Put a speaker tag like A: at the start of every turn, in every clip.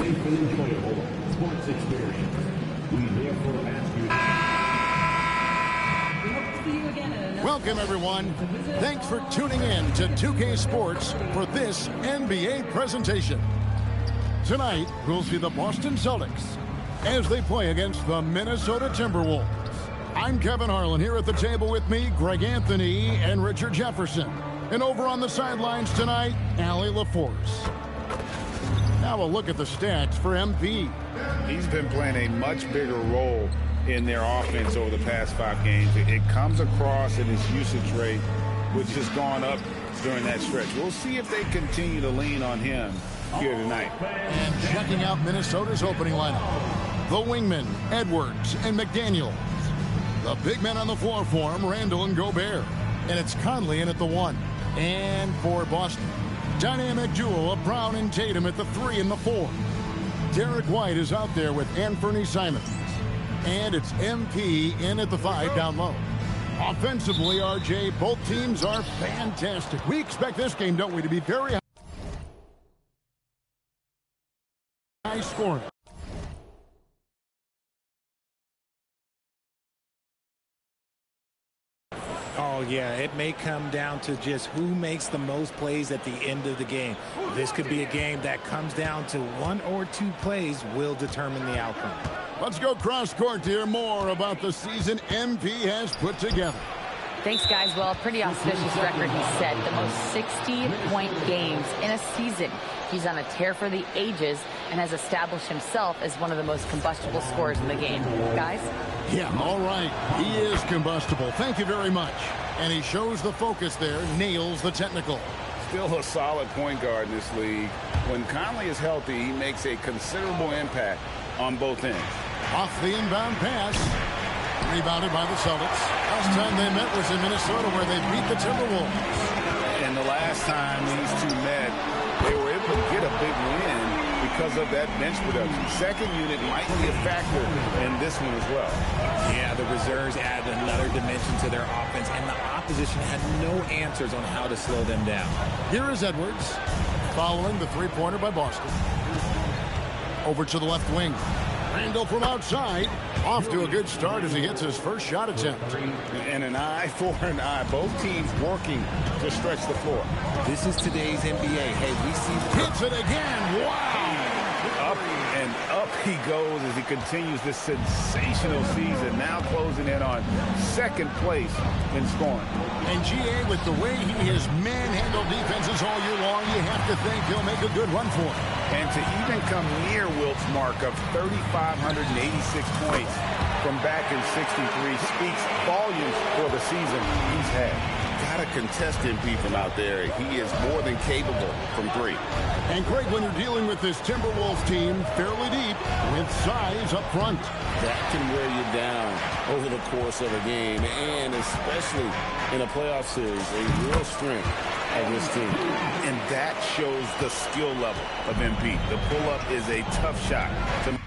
A: safe and enjoyable sports experience. We therefore ask you.
B: Welcome, everyone. Thanks for tuning in to 2K Sports for this NBA presentation. Tonight, we'll see the Boston Celtics as they play against the Minnesota Timberwolves. I'm Kevin Harlan. Here at the table with me, Greg Anthony and Richard Jefferson. And over on the sidelines tonight, Allie LaForce. Now a look at the stats for MP.
C: He's been playing a much bigger role in their offense over the past 5 games. It comes across in his usage rate, which has gone up during that stretch. We'll see if they continue to lean on him here tonight.
B: And checking out Minnesota's opening lineup, the wingmen, Edwards and McDaniels. The big men on the floor for him, Randall and Gobert. And it's Conley in at the 1. And for Boston, dynamic duo of Brown and Tatum at the 3 and the 4. Derek White is out there with Anthony Simons. And it's MP in at the 5 down low. Offensively, RJ, both teams are fantastic. We expect this game, don't we, to be very high scoring.
D: Oh, yeah, it may come down to just who makes the most plays at the end of the game. This could be a game that comes down to 1 or 2 plays will determine the outcome.
B: Let's go cross court to hear more about the season MP has put together.
E: Thanks, guys. Well, a pretty auspicious record, he said. The most 60-point games in a season. He's on a tear for the ages and has established himself as one of the most combustible scorers in the game. Guys?
B: Yeah, all right. He is combustible. Thank you very much. And he shows the focus there, nails the technical.
C: Still a solid point guard in this league. When Conley is healthy, he makes a considerable impact on both ends.
B: Off the inbound pass. Rebounded by the Celtics. Last time they met was in Minnesota where they beat the Timberwolves.
C: And the last time these two met, they were able to get a big win because of that bench production. Second unit might be a factor in this one as well.
D: Yeah, the reserves add another dimension to their offense, and the opposition had no answers on how to slow them down.
B: Here is Edwards, following the three-pointer by Boston. Over to the left wing. Randall from outside. Off to a good start as he hits his first shot attempt.
C: And an eye for an eye. Both teams working to stretch the floor.
D: This is today's NBA. Hey, we see...
B: Hits it again. Wow.
C: Up and up he goes as he continues this sensational season. Now closing in on second place in scoring.
B: And GA, with the way he has manhandled defenses all year long, you have to think he'll make a good run for it.
C: And to even come near Wilt's mark of 3,586 points from back in 63 speaks volumes for the season he's had.
F: Got a contested MP from out there. He is more than capable from 3.
B: And Greg, when you're dealing with this Timberwolves team fairly deep with size up front,
F: that can wear you down over the course of a game, and especially in a playoff series, a real strength of this team.
C: And that shows the skill level of MP. The pull-up is a tough shot to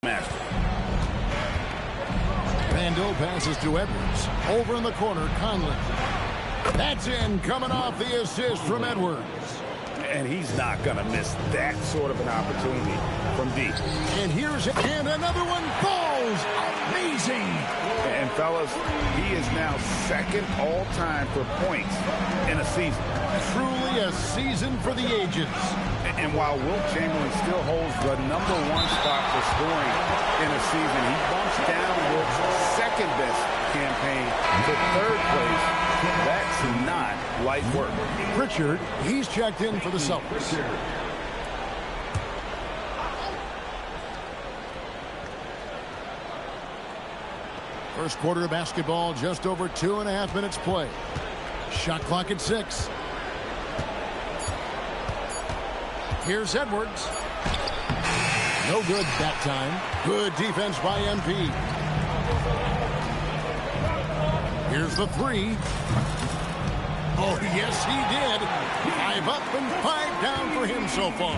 C: master.
B: Randall passes to Edwards. Over in the corner, Conley. That's in, coming off the assist from Edwards.
C: And he's not going to miss that sort of an opportunity from deep.
B: And here's it, and another one falls. Amazing.
C: And fellas, he is now second all-time for points in a season.
B: Truly a season for the ages.
C: And while Wilt Chamberlain still holds the #1 spot for scoring in a season, he bumps down Wilt's second-best campaign to third place. That's not light work.
B: Pritchard, he's checked in for the Celtics. First quarter of basketball, just over 2.5 minutes play. Shot clock at 6. Here's Edwards. No good that time. Good defense by MP. Here's the three. Oh, yes, he did. 5 up and 5 down for him so far.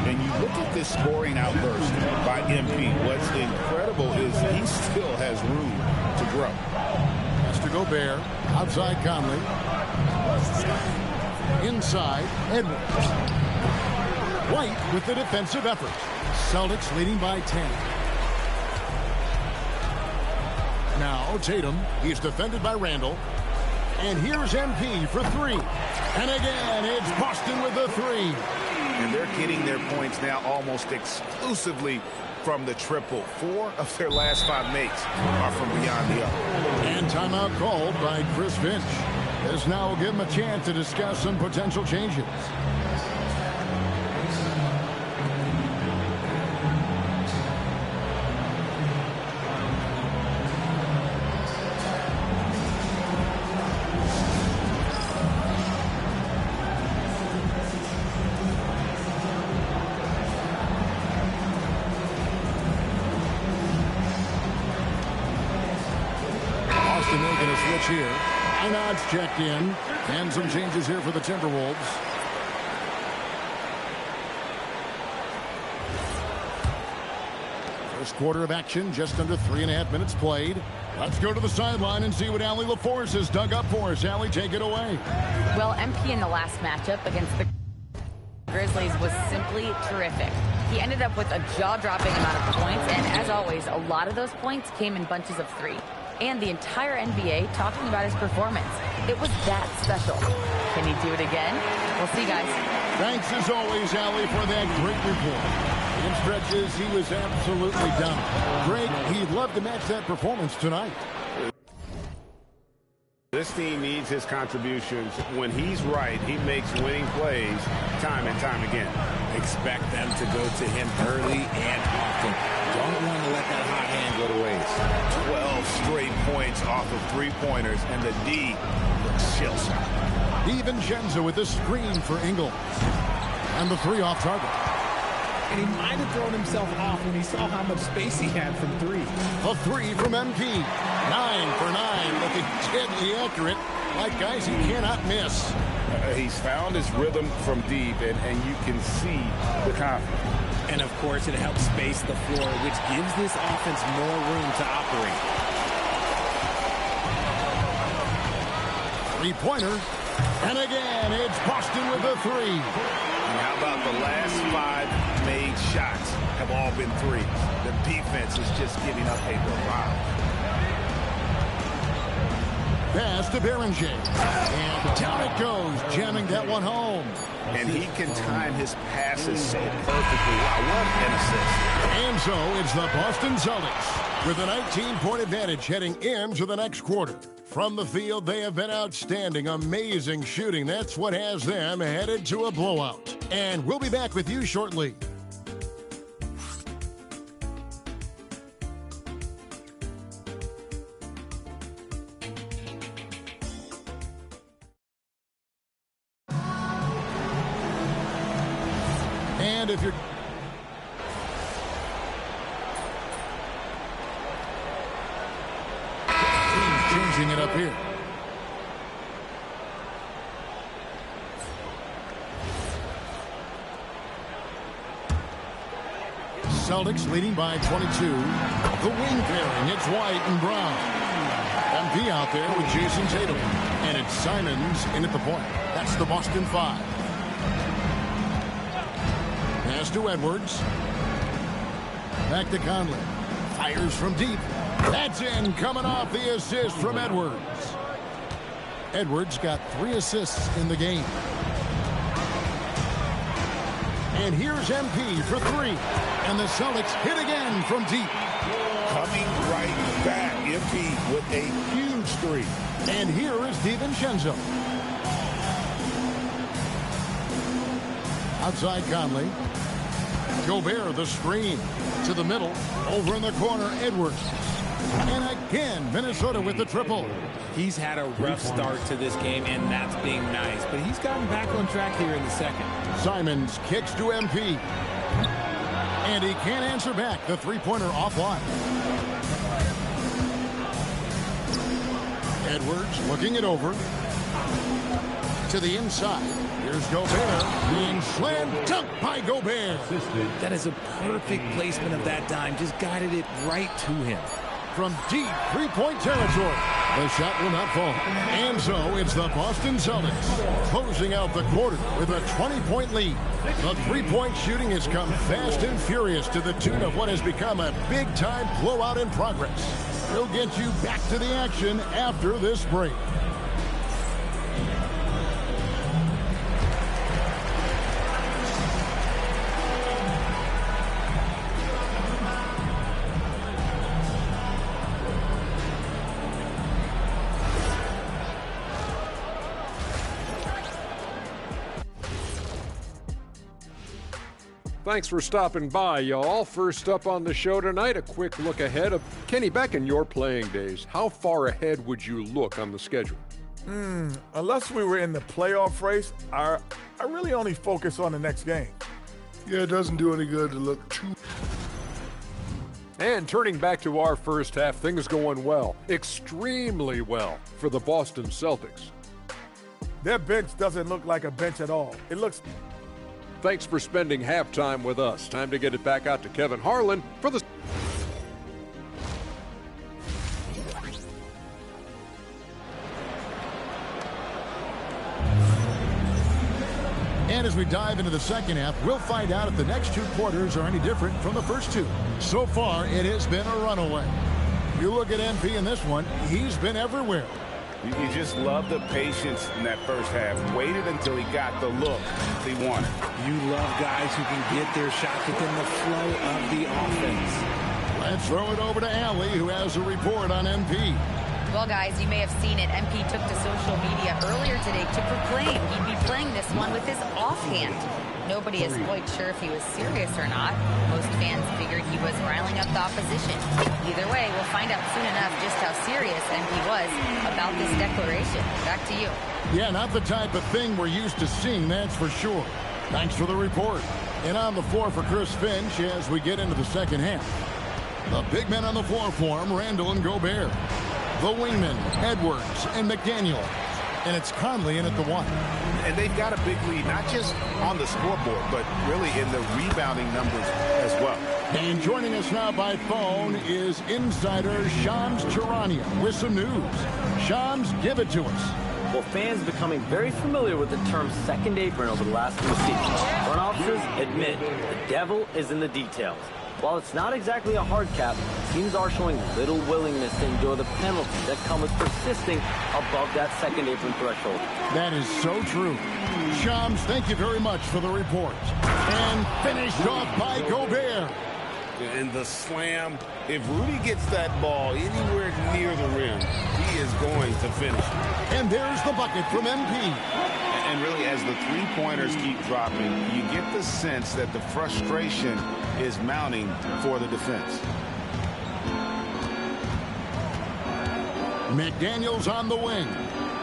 C: And you look at this scoring outburst by MP. What's incredible is he still has room to grow.
B: Has to Gobert. Outside Conley. Inside Edwards. White with the defensive effort. Celtics leading by 10. Now Tatum. He's defended by Randall. And here's MP for 3. And again, it's Boston with the 3.
C: And they're getting their points now almost exclusively from the triple. 4 of their last 5 makes are from beyond the arc.
B: And timeout called by Chris Finch. This now will give him a chance to discuss some potential changes. Making a switch here. Einard's checked in. And some changes here for the Timberwolves. First quarter of action, just under 3.5 minutes played. Let's go to the sideline and see what Allie LaForce has dug up for us. Allie, take it away.
E: Well, MP in the last matchup against the Grizzlies was simply terrific. He ended up with a jaw-dropping amount of points, and as always, a lot of those points came in bunches of 3. And the entire NBA talking about his performance. It was that special. Can he do it again? We'll see, guys.
B: Thanks, as always, Allie, for that great report. In stretches, he was absolutely dominant. Greg, he'd love to match that performance tonight.
C: This team needs his contributions. When he's right, he makes winning plays time and time again.
D: Expect them to go to him early and often. Don't want to let that hot hand go to waste.
C: 12 straight points off of 3-pointers, and the D looks shell-shocked.
B: DiVincenzo with the screen for Ingles. And the 3 off target.
D: And he might have thrown himself off when he saw how much space he had from 3.
B: A 3 from MP. 9 for 9, looking deadly accurate. Like guys he cannot miss.
C: He's found his rhythm from deep, and you can see the confidence.
D: And, of course, it helps space the floor, which gives this offense more room to operate.
B: 3-pointer. And again, it's Boston with the 3.
C: And how about the last 5 made shots have all been 3s? The defense is just giving up a barrage.
B: Pass to Berenger. And down it goes, jamming that one home.
C: And he can time his passes so perfectly. Wow, what an assist.
B: And so it's the Boston Celtics with a 19-point advantage heading into the next quarter. From the field, they have been outstanding, amazing shooting. That's what has them headed to a blowout. And we'll be back with you shortly. And if you're changing it up here. Celtics leading by 22. The wing pairing, it's White and Brown. MP out there with Jason Tatum. And it's Simons in at the point. That's the Boston 5. Pass to Edwards. Back to Conley. Fires from deep. That's in, coming off the assist from Edwards. Edwards got 3 assists in the game. And here's MP for 3. And the Celtics hit again from deep.
C: Coming right back. MP with a huge 3.
B: And here is DiVincenzo. Outside Conley. Gobert, the screen. To the middle. Over in the corner, Edwards. And again, Minnesota with the triple.
D: He's had a rough start to this game, and that's being nice. But he's gotten back on track here in the second.
B: Simons kicks to MP. And he can't answer back. The 3-pointer offline. Edwards looking it over. To the inside. Here's Gobert being slam dunked by Gobert.
D: That is a perfect placement of that dime. Just guided it right to him.
B: From deep three-point territory. The shot will not fall. And so it's the Boston Celtics closing out the quarter with a 20-point lead. The three-point shooting has come fast and furious to the tune of what has become a big-time blowout in progress. We'll get you back to the action after this break.
G: Thanks for stopping by, y'all. First up on the show tonight, a quick look ahead of Kenny, back in your playing days. How far ahead would you look on the schedule?
H: Unless we were in the playoff race, I really only focus on the next game.
I: Yeah, it doesn't do any good to look too...
G: And turning back to our first half, things going well, extremely well for the Boston Celtics.
H: Their bench doesn't look like a bench at all. It looks...
G: Thanks for spending halftime with us. Time to get it back out to Kevin Harlan for the...
B: And as we dive into the second half, we'll find out if the next two quarters are any different from the first two. So far, it has been a runaway. You look at MP in this one, he's been everywhere.
C: You just love the patience in that first half. Waited until he got the look he wanted.
D: You love guys who can get their shot within the flow of the offense.
B: Let's throw it over to Allie, who has a report on MP.
E: Well, guys, you may have seen it. MP took to social media earlier today to proclaim he'd be playing this one with his offhand. Nobody is quite sure if he was serious or not. Most fans figured he was riling up the opposition. Either way, we'll find out soon enough just how serious MP was about this declaration. Back to you.
B: Yeah, not the type of thing we're used to seeing, that's for sure. Thanks for the report. And on the floor for Chris Finch as we get into the second half. The big men on the floor for him, Randall and Gobert. The wingmen, Edwards and McDaniel. And it's Conley in at the one.
C: And they've got a big lead, not just on the scoreboard, but really in the rebounding numbers as well.
B: And joining us now by phone is insider Shams Charania with some news. Shams, give it to us.
J: Well, fans becoming very familiar with the term second apron over the last few seasons. Front officers admit the devil is in the details. While it's not exactly a hard cap, teams are showing little willingness to endure the penalties that come with persisting above that second apron threshold.
B: That is so true. Shams, thank you very much for the report. And finished off by Gobert.
F: And the slam, if Rudy gets that ball anywhere near the rim, he is going to finish it.
B: And there's the bucket from MP.
C: And really, as the three-pointers keep dropping, you get the sense that the frustration is mounting for the defense.
B: McDaniels on the wing.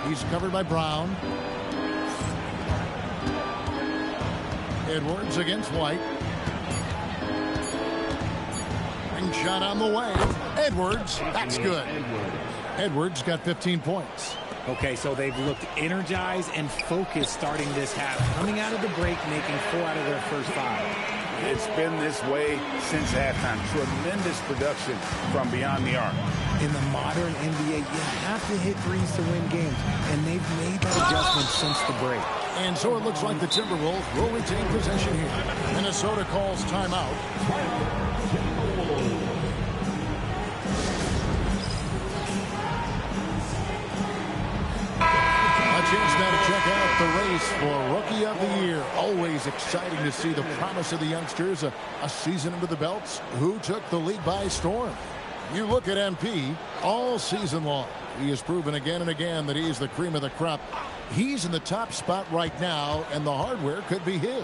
B: He's covered by Brown. Edwards against White. Ring shot on the way. Edwards, that's good. Edwards got 15 points.
D: Okay, so they've looked energized and focused starting this half. Coming out of the break, making 4 out of their first 5.
C: It's been this way since halftime. Tremendous production from beyond the arc.
D: In the modern NBA, you have to hit threes to win games, and they've made that adjustment since the break.
B: And so it looks like the Timberwolves will retain possession here. Minnesota calls timeout. Chance now to check out the race for Rookie of the Year. Always exciting to see the promise of the youngsters. A season under the belts. Who took the league by storm? You look at MP all season long. He has proven again and again that he's the cream of the crop. He's in the top spot right now, and the hardware could be his.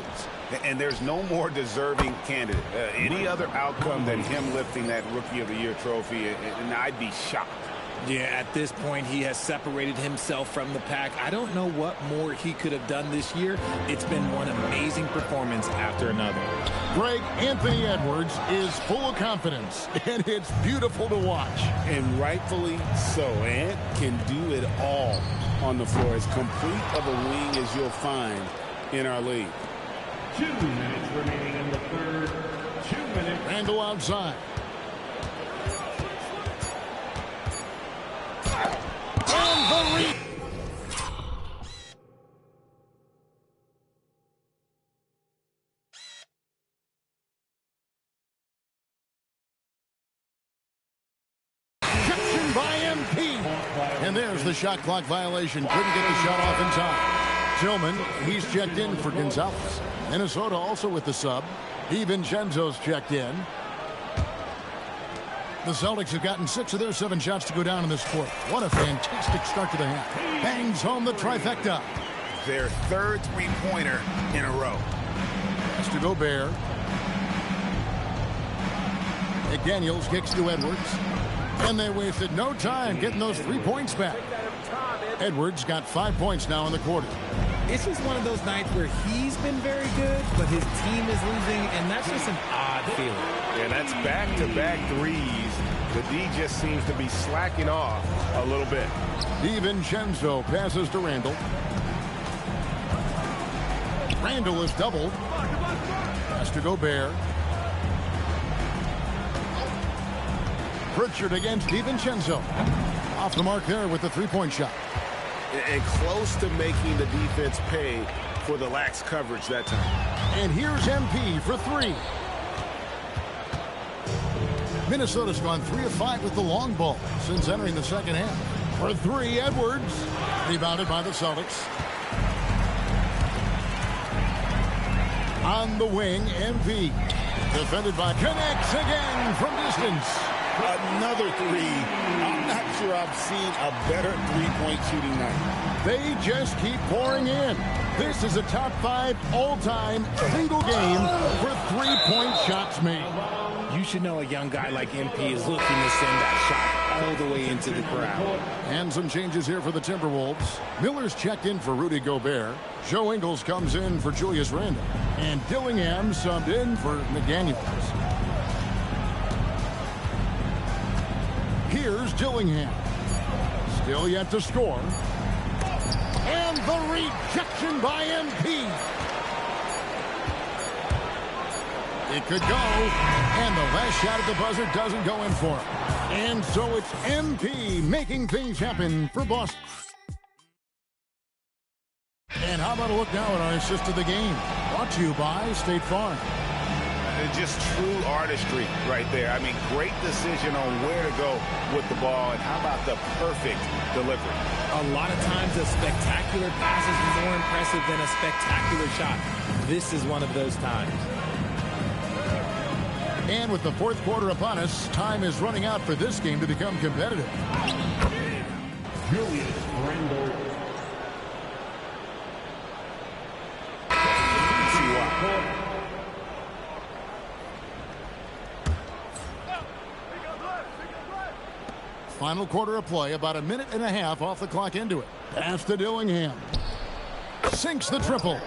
C: And there's no more deserving candidate. Any other outcome than him lifting that Rookie of the Year trophy, and I'd be shocked.
D: Yeah, at this point, he has separated himself from the pack. I don't know what more he could have done this year. It's been one amazing performance after another.
B: Greg, Anthony Edwards is full of confidence, and it's beautiful to watch.
F: And rightfully so. Ant can do it all on the floor. As complete of a wing as you'll find in our league.
A: 2 minutes remaining in the third. 2 minutes.
B: Randall outside. And the reach. Rejection by MP. And there's the shot clock violation. Couldn't get the shot off in time. Tillman, he's checked in for Gonzalez. Minnesota also with the sub. DiVincenzo's checked in. The Celtics have gotten 6 of their 7 shots to go down in this quarter. What a fantastic start to the half. Bangs home the trifecta.
C: Their third three-pointer in a row.
B: Has to Gobert. McDaniels kicks to Edwards. And they wasted no time getting those 3 points back. Edwards got 5 points now in the quarter.
D: It's just one of those nights where he's been very good, but his team is losing, and that's just an odd feeling.
K: Yeah, that's back-to-back threes. The D just seems to be slacking off a little bit.
B: DiVincenzo passes to Randall. Randall is doubled. Pass to Gobert. Pritchard against DiVincenzo. Off the mark there with the three-point shot.
K: And close to making the defense pay for the lax coverage that time.
B: And here's MP for 3. Minnesota's gone 3 of 5 with the long ball since entering the second half. For 3, Edwards. Rebounded by the Celtics. On the wing, MP. Defended by connects again from distance.
F: Another three. I'm not sure I've seen a better three-point shooting night.
B: They just keep pouring in. This is a top 5 all-time single game for three-point shots made.
D: You should know a young guy like MP is looking to send that shot all the way into the crowd.
B: And some changes here for the Timberwolves. Miller's checked in for Rudy Gobert. Joe Ingles comes in for Julius Randle. And Dillingham subbed in for McDaniels. Here's Dillingham. Still yet to score. And the rejection by MP. It could go. And the last shot at the buzzer doesn't go in for him. And so it's MP making things happen for Boston. And how about a look now at our assist of the game? Brought to you by State Farm.
C: Just true artistry right there. I mean, great decision on where to go with the ball, and how about the perfect delivery?
D: A lot of times a spectacular pass is more impressive than a spectacular shot. This is one of those times.
B: And with the fourth quarter upon us, time is running out for this game to become competitive.
A: Julius Randle.
B: Final quarter of play, about a minute and a half off the clock into it. Pass to Dillingham. Sinks the triple.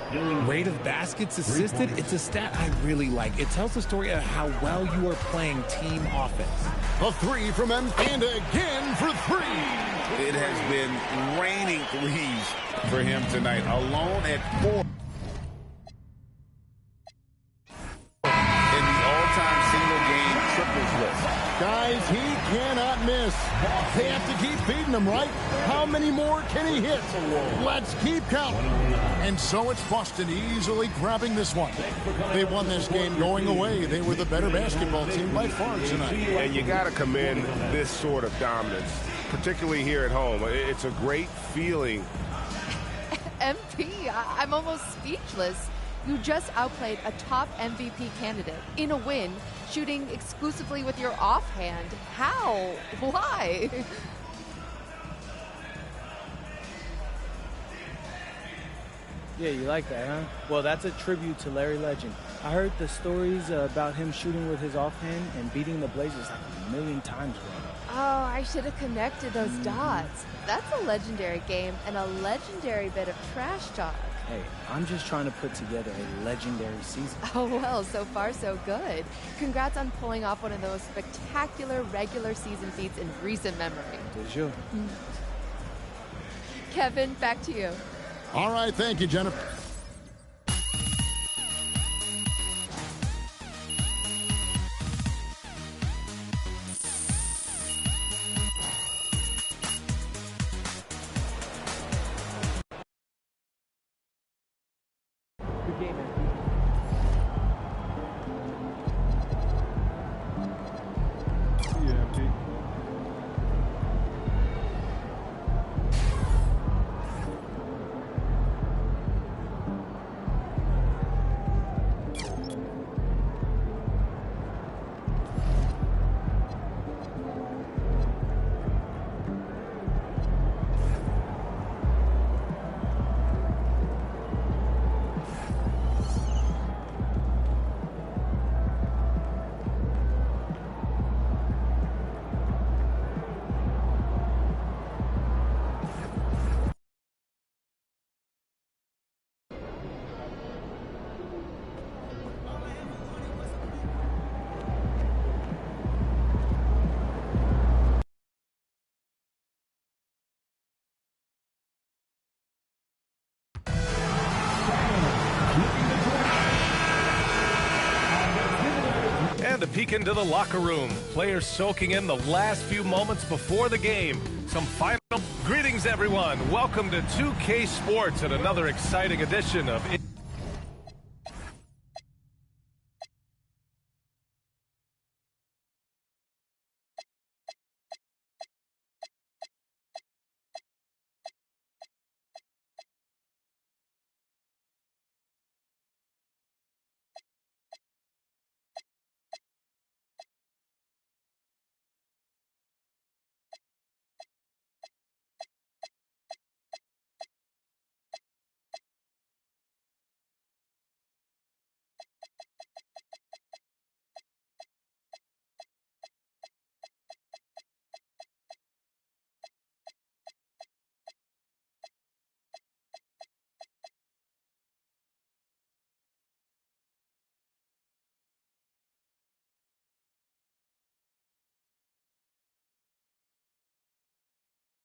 D: Rate of baskets assisted, it's a stat I really like. It tells the story of how well you are playing team offense.
B: A 3 from M. And again for 3.
C: It has been raining threes for him tonight. Alone at 4. In the all-time single-game triples list.
B: Guys, he cannot miss. They have to keep feeding him, right? How many more can he hit? Let's keep counting. And so it's Boston easily grabbing this one. They won this game going away. They were the better basketball team by far tonight.
K: And you got to commend this sort of dominance, particularly here at home. It's a great feeling.
L: MP, I'm almost speechless. You just outplayed a top MVP candidate in a win, shooting exclusively with your offhand. How? Why?
M: Yeah, you like that, huh? Well, that's a tribute to Larry Legend. I heard the stories about him shooting with his offhand and beating the Blazers like a million times growing up.
L: Oh, I should have connected those dots. That's a legendary game and a legendary bit of trash talk.
M: Hey, I'm just trying to put together a legendary season.
L: Oh, well, so far so good. Congrats on pulling off one of the most spectacular regular season feats in recent memory.
M: Did you?
L: Kevin, back to you.
B: All right, thank you, Jennifer.
M: Good game, man.
N: And a peek into the locker room. Players soaking in the last few moments before the game. Some final greetings, everyone. Welcome to 2K Sports and another exciting edition of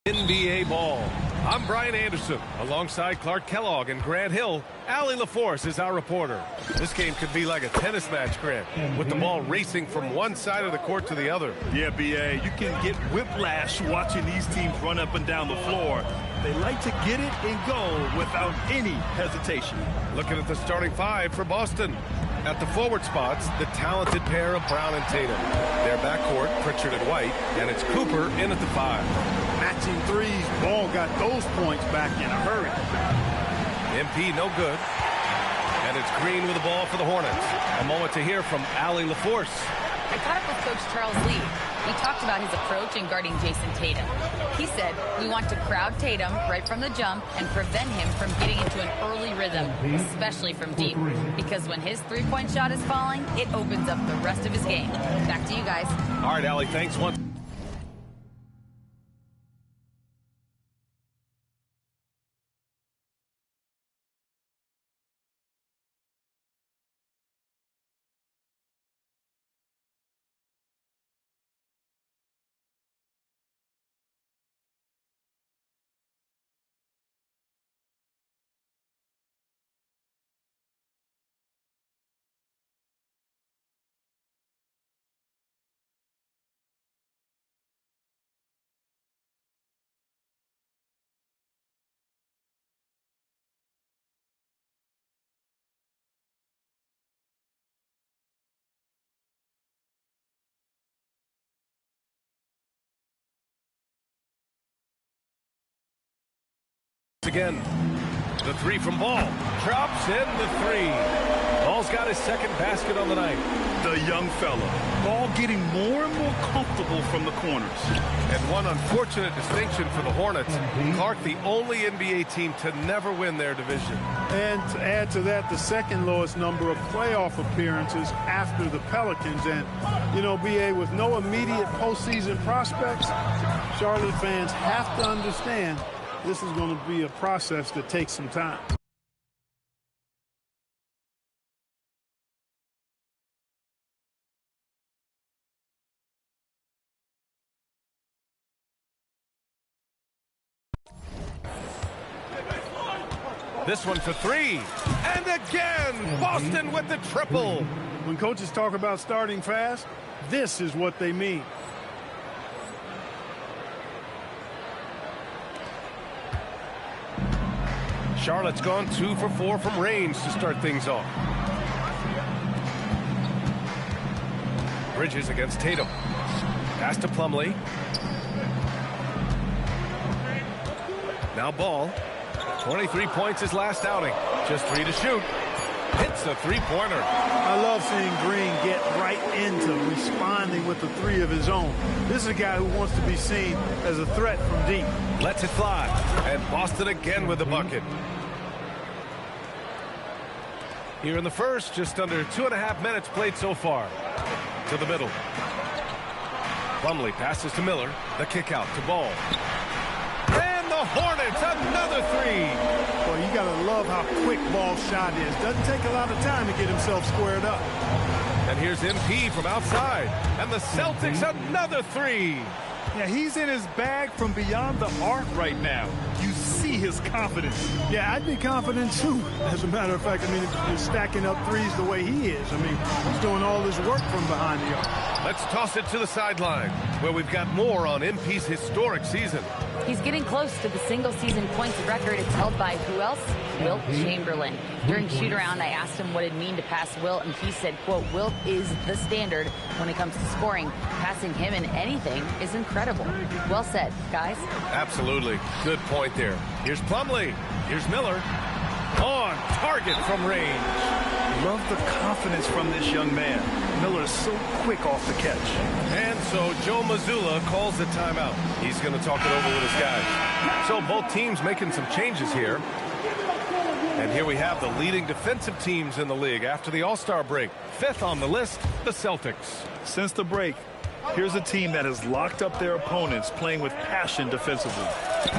N: NBA ball. I'm Brian Anderson, alongside Clark Kellogg and Grant Hill. Allie LaForce is our reporter. This game could be like a tennis match, Grant, with the ball racing from one side of the court to the other.
O: Yeah, B.A., you can get whiplash watching these teams run up and down the floor. They like to get it and go without any hesitation.
N: Looking at the starting five for Boston. At the forward spots, the talented pair of Brown and Tatum. Their backcourt, Pritchard and White, and it's Cooper in at the five.
O: Matching threes, Ball got those points back in a hurry.
N: MP no good. And it's Green with the ball for the Hornets. A moment to hear from Allie LaForce.
E: I caught up with Coach Charles Lee. He talked about his approach in guarding Jason Tatum. He said, we want to crowd Tatum right from the jump and prevent him from getting into an early rhythm, especially from deep. Because when his three-point shot is falling, it opens up the rest of his game. Back to you guys.
N: All right, Allie, thanks once. Again, The three from Ball. Drops in the three. Ball's got his second basket on the night.
O: The young fella. Ball getting more and more comfortable from the corners.
N: And one unfortunate distinction for the Hornets. Clark, the only NBA team to never win their division.
P: And to add to that, the second lowest number of playoff appearances after the Pelicans. And, you know, BA, with no immediate postseason prospects, Charlotte fans have to understand this is going to be a process that takes some time.
N: This one for three. And again, Boston with the triple.
P: When coaches talk about starting fast, this is what they mean.
N: Charlotte's gone 2 for 4 from range to start things off. Bridges against Tatum. Pass to Plumlee. Now Ball. 23 points his last outing. Just 3 to shoot. Hits a three-pointer.
P: I love seeing Green get right into responding with the three of his own. This is a guy who wants to be seen as a threat from deep.
N: Lets it fly. And Boston again with the bucket. Here in the first, just under 2.5 minutes played so far. To the middle. Plumlee passes to Miller. The kick out to Ball. And the Hornets, another three.
P: Boy, you got to love how quick Ball's shot is. Doesn't take a lot of time to get himself squared up.
N: And here's MP from outside. And the Celtics, another three.
O: Yeah, he's in his bag from beyond the arc right now. You see his confidence.
P: Yeah, I'd be confident too. As a matter of fact, I mean, if you're stacking up threes the way he is, I mean, he's doing all this work from behind the arc.
N: Let's toss it to the sideline, where we've got more on MP's historic season.
E: He's getting close to the single-season points record. It's held by who else? Wilt Chamberlain. During shoot-around, I asked him what it'd mean to pass Wilt, and he said, quote, Wilt is the standard when it comes to scoring. Passing him in anything is incredible. Well said, guys.
N: Absolutely. Good point there. Here's Plumlee. Here's Miller. On target from range.
O: Love the confidence from this young man. Miller is so quick off the catch.
N: And so Joe Mazzulla calls the timeout. He's going to talk it over with his guys. So both teams making some changes here. And here we have the leading defensive teams in the league after the All-Star break. Fifth on the list, the Celtics.
O: Since the break, here's a team that has locked up their opponents, playing with passion defensively.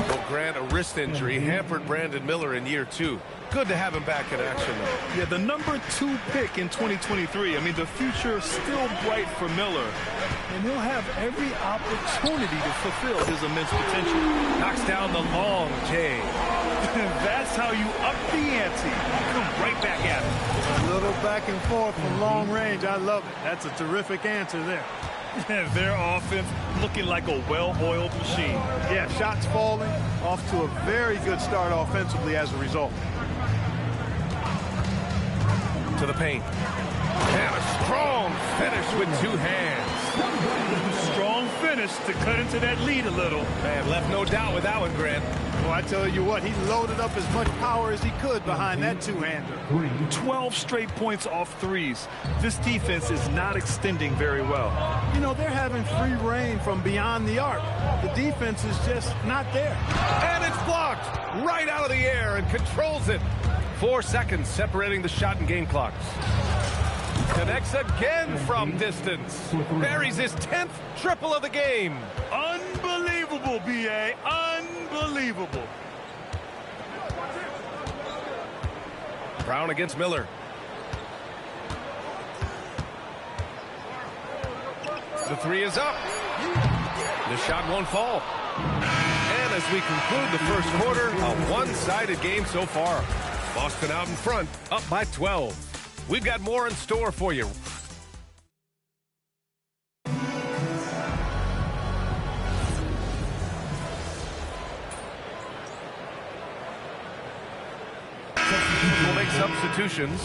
N: Well, Grant, a wrist injury hampered Brandon Miller in year 2. Good to have him back in action, though.
O: Yeah, the number 2 pick in 2023. I mean, the future is still bright for Miller, and he'll have every opportunity to fulfill his immense potential.
N: Knocks down the long J.
O: That's how you up the ante. Come right back at it.
P: A little back and forth from long range. I love it. That's a terrific answer there.
O: Their offense looking like a well-oiled machine.
P: Yeah, shots falling, off to a very good start offensively as a result.
N: To the paint. And a strong finish with 2 hands.
O: Strong finish to cut into that lead a little.
N: Man, left no doubt with that one, Grant.
P: Well, I tell you what, he loaded up as much power as he could behind that two-hander.
O: 12 straight points off threes. This defense is not extending very well.
P: You know, they're having free reign from beyond the arc. The defense is just not there.
N: And it's blocked right out of the air and controls it. 4 seconds separating the shot and game clocks. Connects again from distance. Buries his 10th triple of the game.
O: Unbelievable, B.A. Unbelievable.
N: Brown against Miller. The 3 is up. The shot won't fall. And as we conclude the first quarter, a one-sided game so far. Boston out in front, up by 12. We've got more in store for you. We'll make substitutions.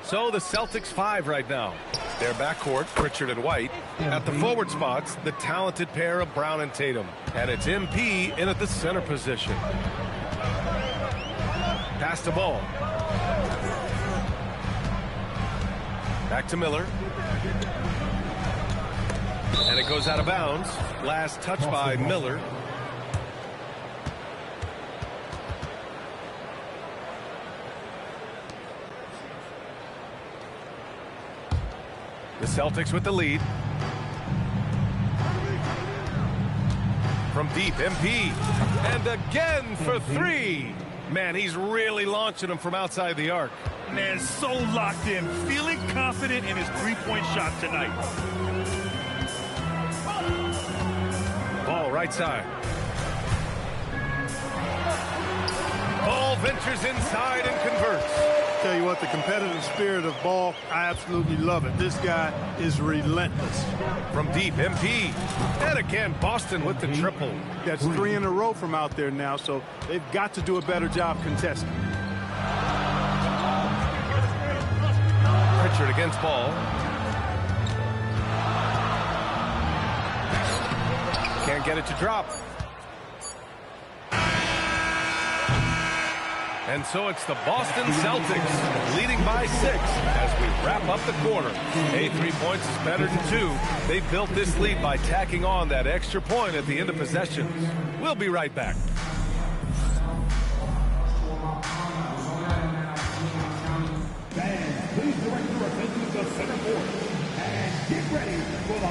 N: So the Celtics 5 right now. Their backcourt, Pritchard and White. At the forward spots, the talented pair of Brown and Tatum. And it's MP in at the center position. Pass the ball. Back to Miller. And it goes out of bounds. Last touch by Miller. The Celtics with the lead. From deep, MP. And again for three. Man, he's really launching them from outside the arc.
O: Man, so locked in, feeling confident in his three-point shot tonight.
N: Ball right side. Ball ventures inside and converts.
P: Tell you what, the competitive spirit of Ball, I absolutely love it. This guy is relentless.
N: From deep, MP. And again, Boston with the triple.
P: That's 3 in a row from out there now, so they've got to do a better job contesting.
N: Pritchard against Ball. Can't get it to drop. And so it's the Boston Celtics leading by 6 as we wrap up the quarter. 3 points is better than 2. They built this lead by tacking on that extra point at the end of possessions. We'll be right back.
A: Fans, please direct your attention to center court and get ready for the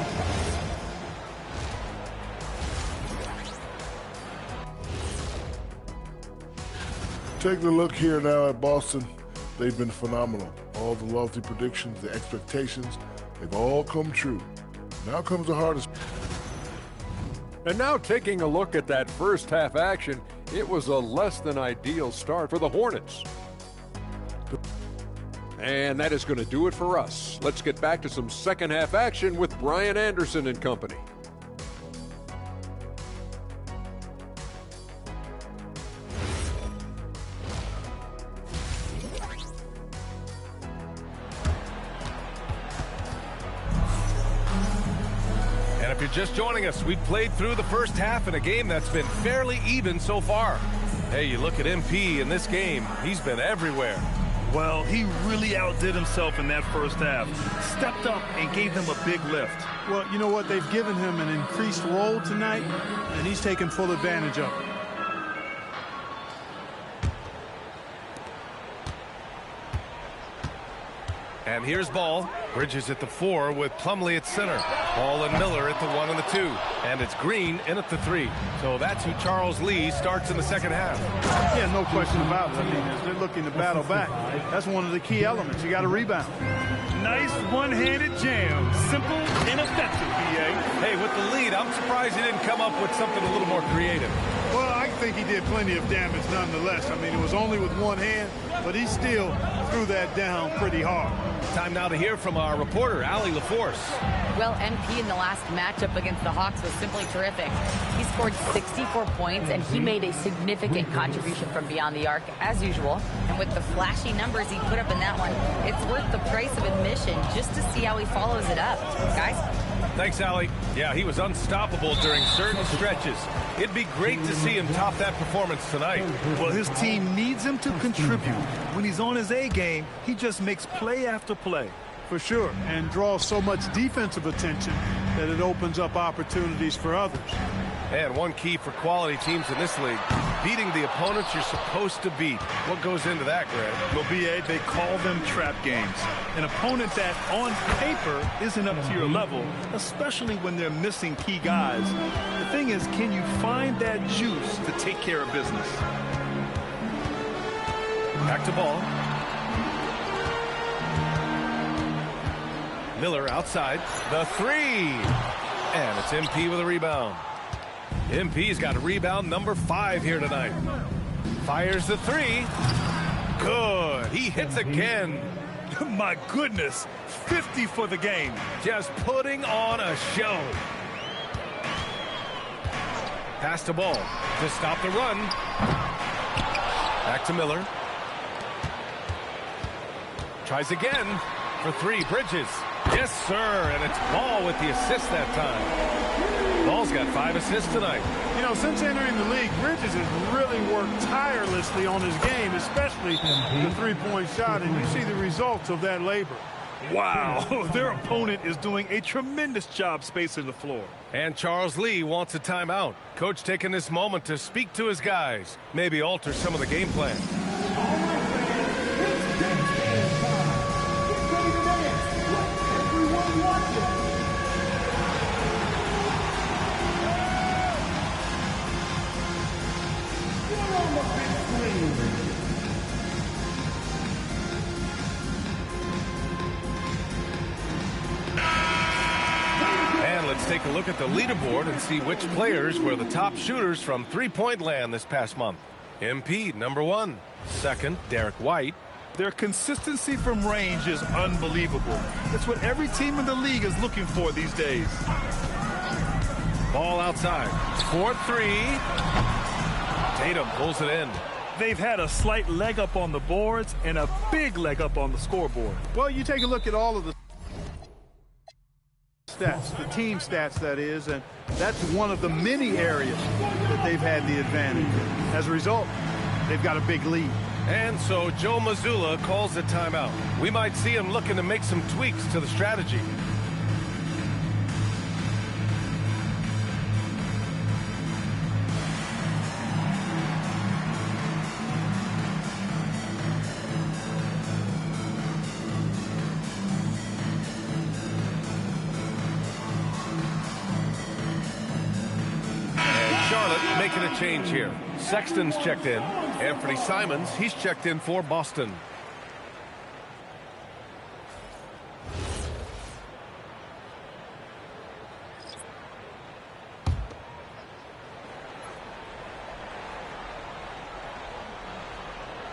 I: Taking a look here now at Boston, they've been phenomenal. All the lofty predictions, the expectations, they've all come true. Now comes the hardest.
G: And now taking a look at that first half action, it was a less than ideal start for the Hornets. And that is going to do it for us. Let's get back to some second half action with Brian Anderson and company.
N: And if you're just joining us, we've played through the first half in a game that's been fairly even so far. Hey, you look at MP in this game, he's been everywhere.
O: Well, he really outdid himself in that first half. Stepped up and gave them a big lift.
P: Well, you know what? They've given him an increased role tonight, and he's taken full advantage of it.
N: And here's Ball. Bridges at the 4 with Plumlee at center. Ball and Miller at the 1 and the 2. And it's Green in at the 3. So that's who Charles Lee starts in the second half.
P: Yeah, no question about it. I mean, as they're looking to battle back, that's one of the key elements. You got to rebound.
O: Nice one-handed jam. Simple and effective, BA.
N: Hey, with the lead, I'm surprised he didn't come up with something a little more creative.
P: Well, I think he did plenty of damage nonetheless. I mean, it was only with one hand, but he still threw that down pretty hard.
N: Time now to hear from our reporter, Allie LaForce.
E: Well, MP in the last matchup against the Hawks was simply terrific. He scored 64 points, and he made a significant contribution from beyond the arc, as usual. And with the flashy numbers he put up in that one, it's worth the price of admission just to see how he follows it up. Guys?
N: Thanks, Allie. Yeah, he was unstoppable during certain stretches. It'd be great to see him top that performance tonight.
O: Well, his team needs him to contribute. When he's on his A game, he just makes play after play.
P: For sure, and draws so much defensive attention that it opens up opportunities for others.
N: And one key for quality teams in this league, beating the opponents you're supposed to beat. What goes into that, Greg?
O: Well, BA, they call them trap games. An opponent that, on paper, isn't up to your level, especially when they're missing key guys. The thing is, can you find that juice to take care of business?
N: Back to Ball. Miller outside. The 3. And it's MP with a rebound. MP's got a rebound number 5 here tonight. Fires the 3. Good. He hits again.
O: My goodness. 50 for the game.
N: Just putting on a show. Pass the ball to stop the run. Back to Miller. Tries again for 3. Bridges. Yes, sir, and it's Ball with the assist that time. Ball's got 5 assists tonight.
P: You know, since entering the league, Bridges has really worked tirelessly on his game, especially the three-point shot, and you see the results of that labor.
O: Wow, their opponent is doing a tremendous job spacing the floor.
N: And Charles Lee wants a timeout. Coach taking this moment to speak to his guys, maybe alter some of the game plan. Take a look at the leaderboard and see which players were the top shooters from three-point land this past month. MP, number 1. Second, Derek White.
O: Their consistency from range is unbelievable. That's what every team in the league is looking for these days.
N: Ball outside. 4-3. Tatum pulls it in.
O: They've had a slight leg up on the boards and a big leg up on the scoreboard.
P: Well, you take a look at all of the stats, the team stats, that is, and that's one of the many areas that they've had the advantage. As a result, they've got a big lead.
N: And so Joe Mazzulla calls the timeout. We might see him looking to make some tweaks to the strategy. Making a change here. Sexton's checked in. Anthony Simons, he's checked in for Boston.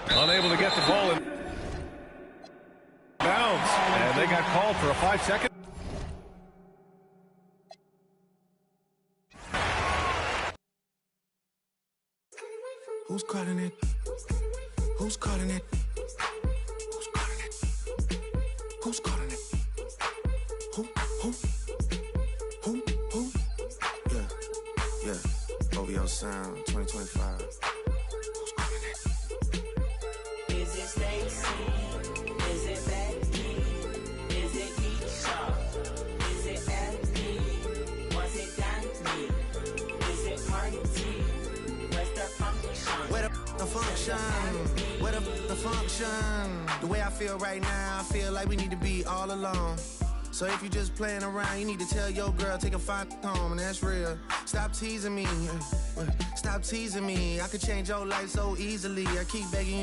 N: Unable to get the ball in bounds. And they got called for a 5-second.
Q: Who's calling it? Who's calling it? Who's calling it? Who's calling it? Who? Yeah. OVO Sound 2025. Who's calling it?
R: Is it Stacy? Is it Becky? Is it Keisha? Is it Effie? Was it Danny? Is it Party? Where's the function?
Q: Where the function? Where the function? The way I feel right now, I feel like we need to be all alone. So if you just playing around, you need to tell your girl, take a fine home, and that's real. Stop teasing me. Stop teasing me. I could change your life so easily. I keep begging you.